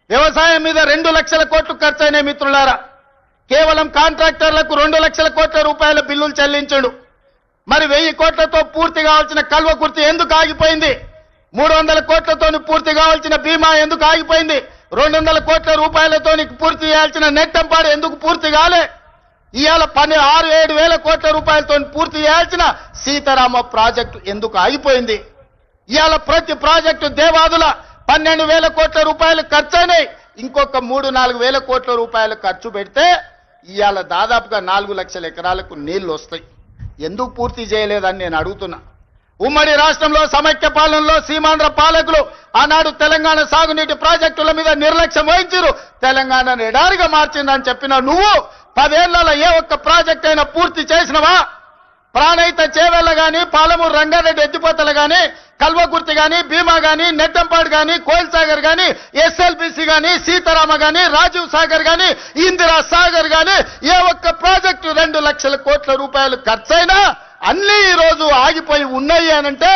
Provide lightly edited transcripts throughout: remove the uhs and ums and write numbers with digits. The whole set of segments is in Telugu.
వ్యవసాయం మీద 2 లక్షల కోట్లు ఖర్చయినాయి మిత్రులారా. కేవలం కాంట్రాక్టర్లకు 2 లక్షల కోట్ల రూపాయల బిల్లులు చెల్లించాడు. మరి 1000 కోట్లతో పూర్తి కావాల్సిన కల్వకుర్తి ఎందుకు ఆగిపోయింది? 300 కోట్లతో పూర్తి కావాల్సిన బీమా ఎందుకు ఆగిపోయింది? 200 కోట్ల రూపాయలతో పూర్తి చేయాల్సిన నెట్టంపాడు ఎందుకు పూర్తి కాలే? ఇవాళ 6-7 వేల కోట్ల రూపాయలతో పూర్తి చేయాల్సిన సీతారామ ప్రాజెక్టు ఎందుకు ఆగిపోయింది? ఇవాళ ప్రతి ప్రాజెక్టు దేవాదుల 12,000 కోట్ల రూపాయలు ఖర్చయినాయి. ఇంకొక 3-4 వేల కోట్ల రూపాయలు ఖర్చు పెడితే ఇవాళ దాదాపుగా 4 లక్షల ఎకరాలకు నీళ్లు వస్తాయి. ఎందుకు పూర్తి చేయలేదని నేను అడుగుతున్నా. ఉమ్మడి రాష్ట్రంలో సమైక్య పాలనలో సీమాంధ్ర పాలకులు ఆనాడు తెలంగాణ సాగునీటి ప్రాజెక్టుల మీద నిర్లక్ష్యం వహించారు. తెలంగాణను ఎడారిగా మార్చిందని చెప్పిన నువ్వు 10 ఏళ్లలో ఏ ఒక్క ప్రాజెక్ట్ అయినా పూర్తి చేసినవా? ప్రాణహిత చేవెళ్ల గాని, పాలమూరు రంగారెడ్డి ఎత్తిపోతలు గాని, కల్వకుర్తి గాని, భీమా గాని, నెట్టంపాడు గాని, కోయిల్ సాగర్ గాని, ఎస్ఎల్బిసి గాని, సీతారామ గాని, రాజీవ్ సాగర్ గాని, ఇందిరా సాగర్ గాని ఏ ఒక్క ప్రాజెక్టు 2 లక్షల కోట్ల రూపాయలు ఖర్చైనా అన్ని ఈ రోజు ఆగిపోయి ఉన్నాయి అనంటే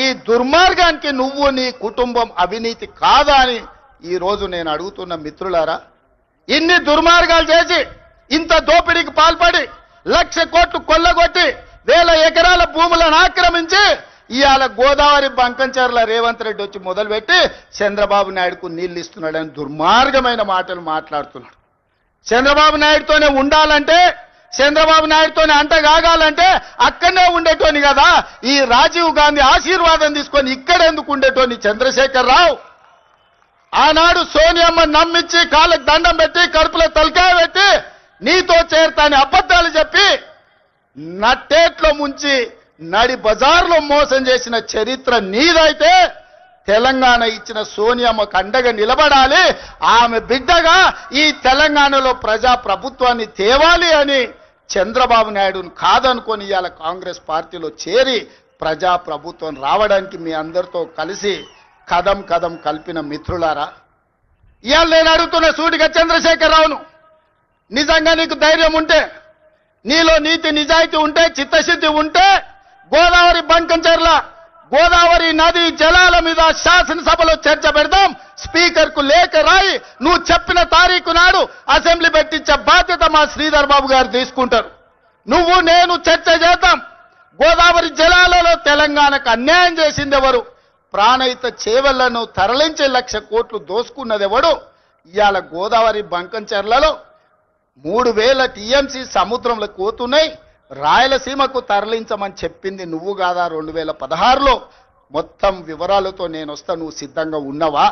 ఈ దుర్మార్గానికి నువ్వు నీ కుటుంబం అవినీతి కాదా అని ఈ రోజు నేను అడుగుతున్న మిత్రులారా. ఇన్ని దుర్మార్గాలు చేసి ఇంత దోపిడీకి పాల్పడి 1,00,000 కోట్లు కొల్లగొట్టి 1000 ఎకరాల భూములను ఆక్రమించి ఇవాళ గోదావరి బంకంచెర్ల రేవంత్ రెడ్డి వచ్చి మొదలుపెట్టి చంద్రబాబు నాయుడుకు నీళ్లు ఇస్తున్నాడని దుర్మార్గమైన మాటలు మాట్లాడుతున్నాడు. చంద్రబాబు నాయుడుతోనే ఉండాలంటే, చంద్రబాబు నాయుడుతోనే అంటగాగాలంటే అక్కడనే ఉండేటోని కదా. ఈ రాజీవ్ గాంధీ ఆశీర్వాదం తీసుకొని ఇక్కడెందుకు ఉండేటోని చంద్రశేఖర్ రావు? ఆనాడు సోనియమ్మ నమ్మించి కాళ్ళకు దండం పెట్టి కడుపులో తలకాయ పెట్టి నీతో చేరతాని అబద్ధాలు చెప్పి నట్టేట్లో ముంచి నడి బజార్లో మోసం చేసిన చరిత్ర నీదైతే తెలంగాణ ఇచ్చిన సోనియమ్మకు అండగా నిలబడాలి. ఆమె బిడ్డగా ఈ తెలంగాణలో ప్రజా ప్రభుత్వాన్ని తేవాలి అని చంద్రబాబు నాయుడును కాదనుకొని ఇవాళ కాంగ్రెస్ పార్టీలో చేరి ప్రజా ప్రభుత్వం రావడానికి మీ అందరితో కలిసి కదం కదం కలిపిన మిత్రులారా. ఇవాళ నేను అడుగుతున్న సూటిగా చంద్రశేఖర్ రావును, నిజంగా నీకు ధైర్యం ఉంటే, నీలో నీతి నిజాయితీ ఉంటే, చిత్తశుద్ధి ఉంటే గోదావరి బంకంచెర్ల గోదావరి నది జలాల మీద శాసనసభలో చర్చ పెడదాం. స్పీకర్ కు లేఖ రాయి నువ్వు చెప్పిన తారీఖు నాడు అసెంబ్లీ పెట్టించే బాధ్యత మా శ్రీధర్ బాబు గారు తీసుకుంటారు. నువ్వు నేను చర్చ చేద్దాం. గోదావరి జలాలలో తెలంగాణకు అన్యాయం చేసింది ఎవరు? ప్రాణహిత చేవెళ్లను తరలించే 1,00,000 కోట్లు దోసుకున్నది ఎవడు? ఇవాళ గోదావరి బంకంచెర్లలో 3,000 టీఎంసీ సముద్రంలో కోతున్నాయి. రాయలసీమకు తరలించమని చెప్పింది నువ్వు కాదా? 2016లో మొత్తం వివరాలతో నేను వస్తా. నువ్వు సిద్ధంగా ఉన్నవా?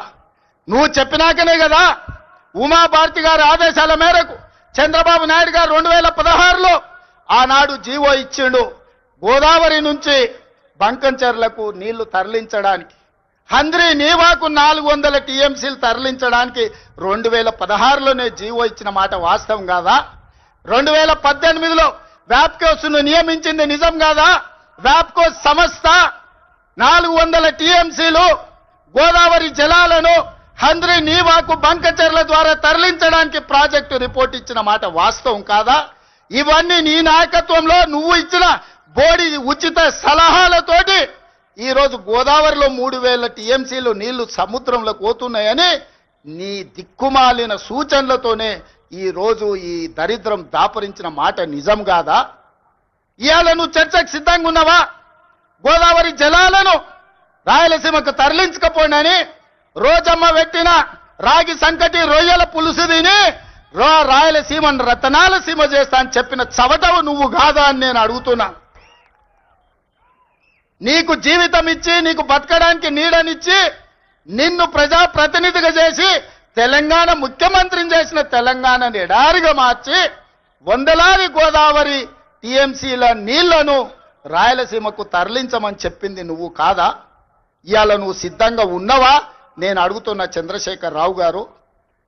నువ్వు చెప్పినాకనే కదా ఉమాభారతి గారి ఆదేశాల మేరకు చంద్రబాబు నాయుడు గారు 2016లో ఆనాడు జీవో ఇచ్చిండు. గోదావరి నుంచి బంకంచెర్లకు నీళ్లు తరలించడానికి, హంద్రీ నీవాకు 400 టీఎంసీలు తరలించడానికి 2016లోనే జీవో ఇచ్చిన మాట వాస్తవం కాదా? 2018లో వ్యాప్కోస్ను నియమించింది నిజం కాదా? వ్యాప్కోస్ సంస్థ 400 టీఎంసీలు గోదావరి జలాలను హంద్రీ నీవాకు బంకంచెర్ల ద్వారా తరలించడానికి ప్రాజెక్టు రిపోర్ట్ ఇచ్చిన మాట వాస్తవం కాదా? ఇవన్నీ నీ నాయకత్వంలో నువ్వు ఇచ్చిన బోడి ఉచిత సలహాలతోటి ఈరోజు గోదావరిలో 3,000 టీఎంసీలు నీళ్లు సముద్రంలో పోతున్నాయని నీ దిక్కుమాలిన సూచనలతోనే ఈ రోజు ఈ దరిద్రం దాపరించిన మాట నిజం కాదా? ఇవాళ నువ్వు చర్చకు సిద్ధంగా ఉన్నావా? గోదావరి జలాలను రాయలసీమకు తరలించకపోయినని రోజమ్మ పెట్టిన రాగి సంకటి రొయ్యల పులుసు తిని రాయలసీమను రతనాల సీమ చేస్తా అని చెప్పిన చవటవు నువ్వు కాదా అని నేను అడుగుతున్నా. నీకు జీవితం ఇచ్చి, నీకు బతకడానికి నీడనిచ్చి, నిన్ను ప్రజాప్రతినిధిగా చేసి తెలంగాణ ముఖ్యమంత్రిని చేసిన తెలంగాణను ఎడారిగా మార్చి వందలాది గోదావరి టీఎంసీల నీళ్లను రాయలసీమకు తరలించమని చెప్పింది నువ్వు కాదా? ఇవాళ నువ్వు సిద్ధంగా ఉన్నవా నేను అడుగుతున్న చంద్రశేఖర్ రావు గారు.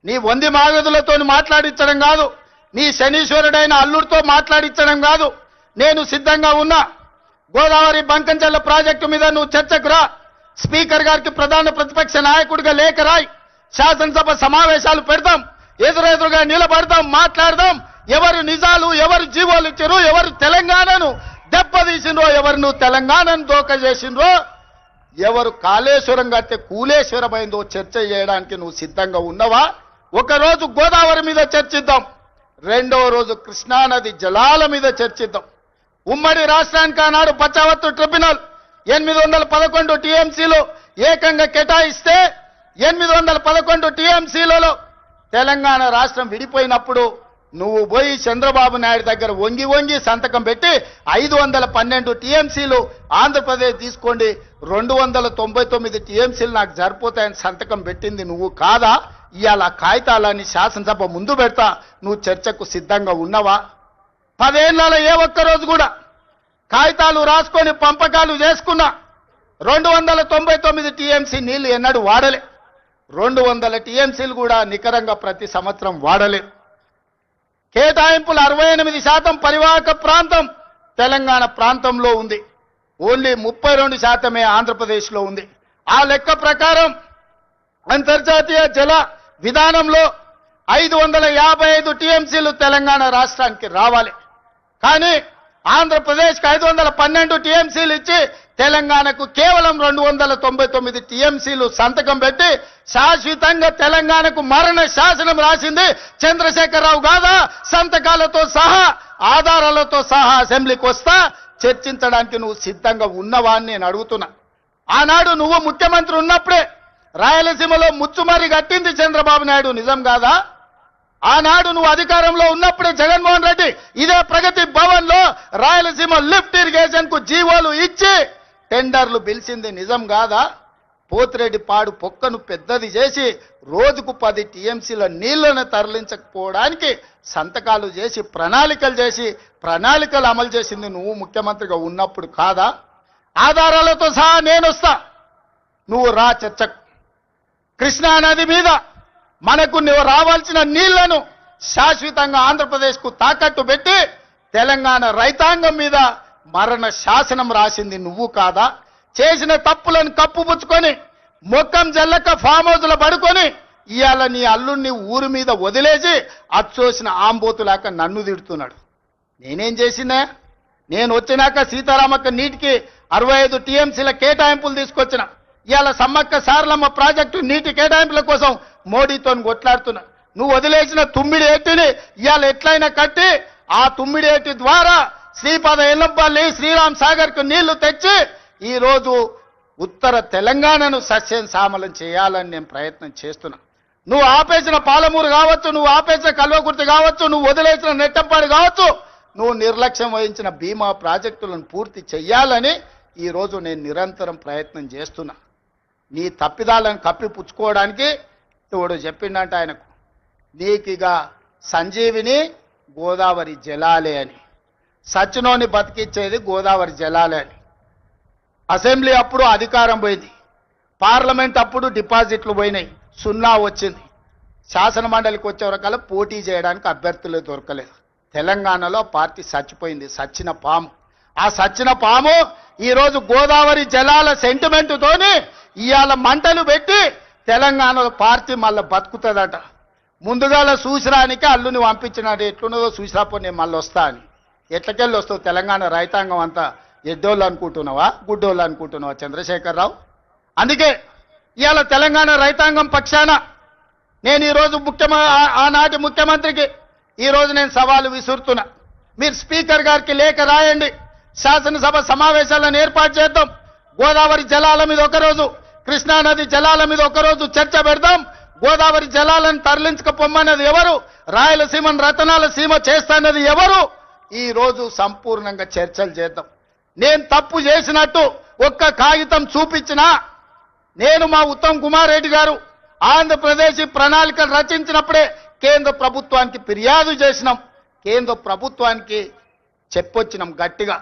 నీ వంది మాగదులతో మాట్లాడించడం కాదు, నీ శనీశ్వరుడైన అల్లుడితో మాట్లాడించడం కాదు. నేను సిద్ధంగా ఉన్నా. గోదావరి బంకంచెర్ల ప్రాజెక్టు మీద నువ్వు చర్చకు రా. స్పీకర్ గారికి ప్రధాన ప్రతిపక్ష నాయకుడిగా లేఖ రాయి. శాసనసభ సమావేశాలు పెడతాం, ఎదురెదురుగా నిలబడతాం, మాట్లాడదాం. ఎవరు నిజాలు, ఎవరు జీవోలు ఇచ్చారు, ఎవరు తెలంగాణను దెబ్బతీసిండ్రో, ఎవరు నువ్వు తెలంగాణను దోక చేసిండ్రో ఎవరు కాళేశ్వరం కడితే కూలేశ్వరమైందో చర్చ చేయడానికి నువ్వు సిద్ధంగా ఉన్నవా? ఒకరోజు గోదావరి మీద చర్చిద్దాం, రెండవ రోజు కృష్ణానది జలాల మీద చర్చిద్దాం. ఉమ్మడి రాష్ట్రానికి ఆనాడు పచ్చావత్తు ట్రిబ్యునల్ 811 టీఎంసీలు ఏకంగా కేటాయిస్తే 811 టీఎంసీలలో తెలంగాణ రాష్ట్రం విడిపోయినప్పుడు నువ్వు పోయి చంద్రబాబు నాయుడు దగ్గర వంగి వంగి సంతకం పెట్టి 512 టీఎంసీలు ఆంధ్రప్రదేశ్ తీసుకోండి, 299 టీఎంసీలు నాకు సరిపోతాయని సంతకం పెట్టింది నువ్వు కాదా? ఇవాళ కాగితాలని శాసనసభ ముందు పెడతా, నువ్వు చర్చకు సిద్ధంగా ఉన్నవా? 10 ఏళ్లలో ఏ ఒక్కరోజు కూడా కాగితాలు రాసుకొని పంపకాలు చేసుకున్నా 299 టీఎంసీ నీళ్లు ఎన్నడూ వాడలే. 200 టీఎంసీలు కూడా నికరంగా ప్రతి సంవత్సరం వాడలే. కేటాయింపులు 68% పరివాహక ప్రాంతం తెలంగాణ ప్రాంతంలో ఉంది, ఓన్లీ 32% ఆంధ్రప్రదేశ్లో ఉంది. ఆ లెక్క ప్రకారం అంతర్జాతీయ జల విధానంలో 555 టీఎంసీలు తెలంగాణ రాష్ట్రానికి రావాలి. కానీ ఆంధ్రప్రదేశ్కి 512 టీఎంసీలు ఇచ్చి తెలంగాణకు కేవలం 299 టీఎంసీలు సంతకం పెట్టి శాశ్వతంగా తెలంగాణకు మరణ శాసనం రాసింది చంద్రశేఖరరావు కాదా? సంతకాలతో సహా ఆధారాలతో సహా అసెంబ్లీకి వస్తా, చర్చించడానికి నువ్వు సిద్ధంగా ఉన్నవా అని నేను అడుగుతున్నా. ఆనాడు నువ్వు ముఖ్యమంత్రి ఉన్నప్పుడే రాయలసీమలో ముచ్చుమరి కట్టింది చంద్రబాబు నాయుడు, నిజం కాదా? ఆనాడు నువ్వు అధికారంలో ఉన్నప్పుడే జగన్మోహన్ రెడ్డి ఇదే ప్రగతి భవన్ లో రాయలసీమ లిఫ్ట్ ఇరిగేషన్ కు జీవోలు ఇచ్చి టెండర్లు పిలిచింది, నిజం కాదా? పోతిరెడ్డి పాడు పొక్కను పెద్దది చేసి రోజుకు 10 టీఎంసీల నీళ్లను తరలించకపోవడానికి సంతకాలు చేసి ప్రణాళికలు అమలు చేసింది నువ్వు ముఖ్యమంత్రిగా ఉన్నప్పుడు కాదా? ఆధారాలతో సహా నేను వస్తా, నువ్వు రా చర్చకు. కృష్ణానది మీద మనకు నువ్వు రావాల్సిన నీళ్లను శాశ్వతంగా ఆంధ్రప్రదేశ్కు తాకట్టు పెట్టి తెలంగాణ రైతాంగం మీద మరణ శాసనం రాసింది నువ్వు కాదా? చేసిన తప్పులను కప్పుపుచ్చుకొని మొక్కం జల్లక ఫామ్ హౌస్లో పడుకొని ఇవాళ నీ అల్లుడిని ఊరి మీద వదిలేసి అచ్చోసిన ఆంబోతులాక నన్ను తిడుతున్నాడు. నేనేం చేసినా? నేను వచ్చినాక సీతారామక్క నీటికి 65 టీఎంసీల కేటాయింపులు తీసుకొచ్చిన. ఇవాళ సమ్మక్క సారలమ్మ ప్రాజెక్టు నీటి కేటాయింపుల కోసం మోడీతో కొట్లాడుతున్నా. నువ్వు వదిలేసిన తుమ్మిడి ఏటిని ఇవాళ ఎట్లయినా కట్టి ఆ తుమ్మిడి ఏటి ద్వారా శ్రీపాద ఎల్లంపల్లి శ్రీరామ్ సాగర్ కు నీళ్లు తెచ్చి ఈ రోజు ఉత్తర తెలంగాణను సస్యం సామలం చేయాలని నేను ప్రయత్నం చేస్తున్నా. నువ్వు ఆపేసిన పాలమూరు కావచ్చు, నువ్వు ఆపేసిన కల్వకుర్తి కావచ్చు, నువ్వు వదిలేసిన నెట్టంపాడు కావచ్చు, నువ్వు నిర్లక్ష్యం వహించిన భీమా ప్రాజెక్టులను పూర్తి చెయ్యాలని ఈ రోజు నేను నిరంతరం ప్రయత్నం చేస్తున్నా. నీ తప్పిదాలను కప్పిపుచ్చుకోవడానికి తోడు చెప్పిండంట ఆయనకు, నీకిగా సంజీవిని గోదావరి జలాలే అని, సచ్చినోని బతికిచ్చేది గోదావరి జలాలే అని. అసెంబ్లీ అప్పుడు అధికారం పోయింది, పార్లమెంట్ అప్పుడు డిపాజిట్లు పోయినాయి, 0 వచ్చింది. శాసన మండలికి వచ్చే వరకల్లా పోటీ చేయడానికి అభ్యర్థులే దొరకలేదు. తెలంగాణలో పార్టీ చచ్చిపోయింది, సచ్చిన పాము. ఆ సచ్చిన పాము ఈరోజు గోదావరి జలాల సెంటిమెంటుతోని ఇవాళ మంటలు పెట్టి తెలంగాణలో పార్టీ మళ్ళీ బతుకుతుందట. ముందుగాల చూసిరానికి అల్లుని పంపించినట్టు ఎట్లున్నదో చూసిరాపో నేను మళ్ళీ వస్తా అని. ఎట్లకెళ్ళి వస్తావు? తెలంగాణ రైతాంగం అంతా ఎడ్డోళ్ళు అనుకుంటున్నావా, గుడ్డోళ్ళు అనుకుంటున్నావా చంద్రశేఖరరావు? అందుకే ఇవాళ తెలంగాణ రైతాంగం పక్షాన నేను ఈరోజు ఆనాటి ముఖ్యమంత్రికి ఈరోజు నేను సవాలు విసురుతున్నా. మీరు స్పీకర్ గారికి లేఖ రాయండి, శాసనసభ సమావేశాలను ఏర్పాటు చేద్దాం. గోదావరి జలాల మీద ఒకరోజు, కృష్ణానది జలాల మీద ఒకరోజు చర్చ పెడదాం. గోదావరి జలాలను తరలించకపోమన్నది ఎవరు? రాయలసీమను రతనాల సీమ చేస్తానది ఎవరు? ఈ రోజు సంపూర్ణంగా చర్చలు చేద్దాం. నేను తప్పు చేసినట్టు ఒక్క కాగితం చూపించినా, నేను మా ఉత్తమ్ కుమార్ రెడ్డి గారు ఆంధ్రప్రదేశ్ ప్రణాళికలు రచించినప్పుడే కేంద్ర ప్రభుత్వానికి ఫిర్యాదు చేసినాం, కేంద్ర ప్రభుత్వానికి చెప్పొచ్చినాం గట్టిగా,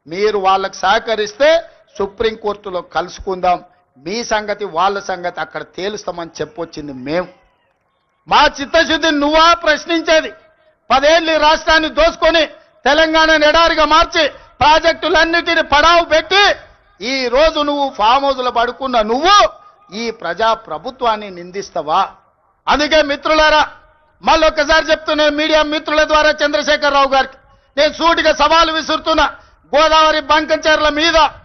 మీరు వాళ్ళకు సహకరిస్తే సుప్రీంకోర్టులో కలుసుకుందాం, మీ సంగతి వాళ్ళ సంగతి అక్కడ తేలుస్తామని చెప్పొచ్చింది మేము. మా చిత్తశుద్ధిని నువ్వా ప్రశ్నించేది? 10 ఏళ్ళు ఈ రాష్ట్రాన్ని దోసుకొని తెలంగాణ ఎడారిగా మార్చి ప్రాజెక్టులన్నిటిని పడావు పెట్టి ఈ రోజు నువ్వు ఫామ్ హౌస్లో పడుకున్న నువ్వు ఈ ప్రజా ప్రభుత్వాన్ని నిందిస్తావా? అందుకే మిత్రులారా, మళ్ళొక్కసారి చెప్తున్నా మీడియా మిత్రుల ద్వారా చంద్రశేఖరరావు గారికి నేను సూటిగా సవాలు విసురుతున్నా. గోదావరి బంకంచెర్ల మీద